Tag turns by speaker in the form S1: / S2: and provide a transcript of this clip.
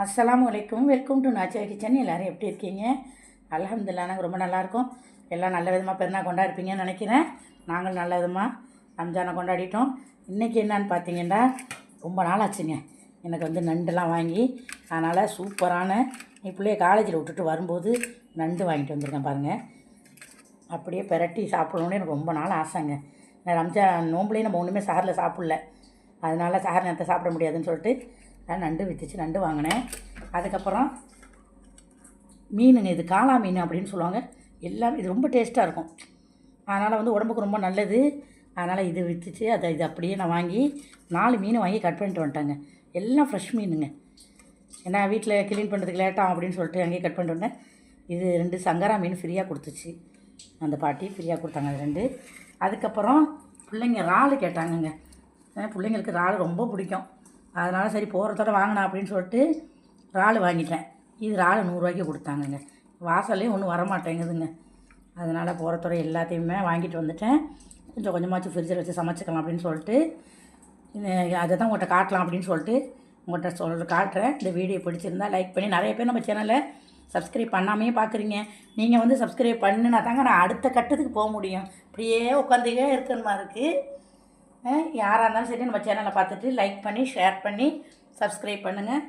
S1: அஸ்ஸலாமு அலைக்கும். Welcome to Nachiya kitchen. எல்லோரும் எப்படி இருக்கீங்க? அல்ஹம்துலில்லாஹ் நாங்கள் ரொம்ப நல்லாயிருக்கோம். எல்லாம் நல்ல விதமாக பெருநாள் கொண்டாடிப்பீங்கன்னு நினைக்கிறேன். நாங்களும் நல்ல விதமாக ரம்ஜானை கொண்டாடிட்டோம். இன்றைக்கி என்னான்னு பார்த்தீங்கன்னா, ரொம்ப நாள் ஆச்சுங்க எனக்கு வந்து நண்டுலாம் வாங்கி. அதனால் சூப்பரான பிள்ளைய காலேஜில் விட்டுட்டு வரும்போது நண்டு வாங்கிட்டு வந்திருக்கேன் பாருங்கள். அப்படியே பெரட்டி சாப்பிடணுன்னு எனக்கு ரொம்ப நாள் ஆசைங்க. ரம்ஜான் நோம்புலேயே நம்ம ஒன்றுமே சாரில் சாப்பிடல, அதனால் சார் நேரத்தை சாப்பிட முடியாதுன்னு சொல்லிட்டு நண்டு விற்றுச்சு, நண்டு வாங்கினேன். அதுக்கப்புறம் மீனுங்க, இது காளா மீன் அப்படின்னு சொல்லுவாங்க. எல்லாம் இது ரொம்ப டேஸ்ட்டாக இருக்கும், அதனால் வந்து உடம்புக்கு ரொம்ப நல்லது. அதனால் இது விற்றுச்சு. இது அப்படியே நான் வாங்கி 4 மீன் வாங்கி கட் பண்ணிட்டு வந்துட்டேங்க. எல்லாம் ஃப்ரெஷ் மீனுங்க. ஏன்னா வீட்டில் க்ளீன் பண்ணுறதுக்கு லேட்டாகும் அப்படின்னு சொல்லிட்டு அங்கேயே கட் பண்ணிட்டு வந்தேன். இது 2 சங்கரா மீன் ஃப்ரீயாக கொடுத்துச்சு, அந்த பாட்டி ஃப்ரீயாக கொடுத்தாங்க அது 2. அதுக்கப்புறம் பிள்ளைங்க இறால் கேட்டாங்கங்க. பிள்ளைங்களுக்கு இறால் ரொம்ப பிடிக்கும். அதனால் சரி போகிறதோட வாங்கினா அப்படின்னு சொல்லிட்டு இறால் வாங்கிட்டேன். இது இறால் 100 ரூபாய்க்கு கொடுத்தாங்கங்க. வாசல்லையும் ஒன்றும் வரமாட்டேங்குதுங்க. அதனால் போகிறதோட எல்லாத்தையுமே வாங்கிட்டு வந்துட்டேன். கொஞ்சம் கொஞ்சமாச்சும் ஃப்ரிட்ஜில் வச்சு சமைச்சிக்கலாம் அப்படின்னு சொல்லிட்டு அதை தான் உங்கள்கிட்ட காட்டலாம் அப்படின்னு சொல்லிட்டு உங்கள்கிட்ட காட்டுறேன். இந்த வீடியோ பிடிச்சிருந்தா லைக் பண்ணி, நிறைய பேர் நம்ம சேனலை சப்ஸ்கிரைப் பண்ணாமையே பார்க்குறீங்க. நீங்கள் வந்து சப்ஸ்கிரைப் பண்ணினா தாங்க நான் அடுத்த கட்டத்துக்கு போக முடியும். இப்படியே உட்காந்துக்கே இருக்கணுமா இருக்குது. யாராக இருந்தாலும் சரி நம்ம சேனலை பார்த்துட்டு லைக் பண்ணி ஷேர் பண்ணி சப்ஸ்கிரைப் பண்ணுங்கள்.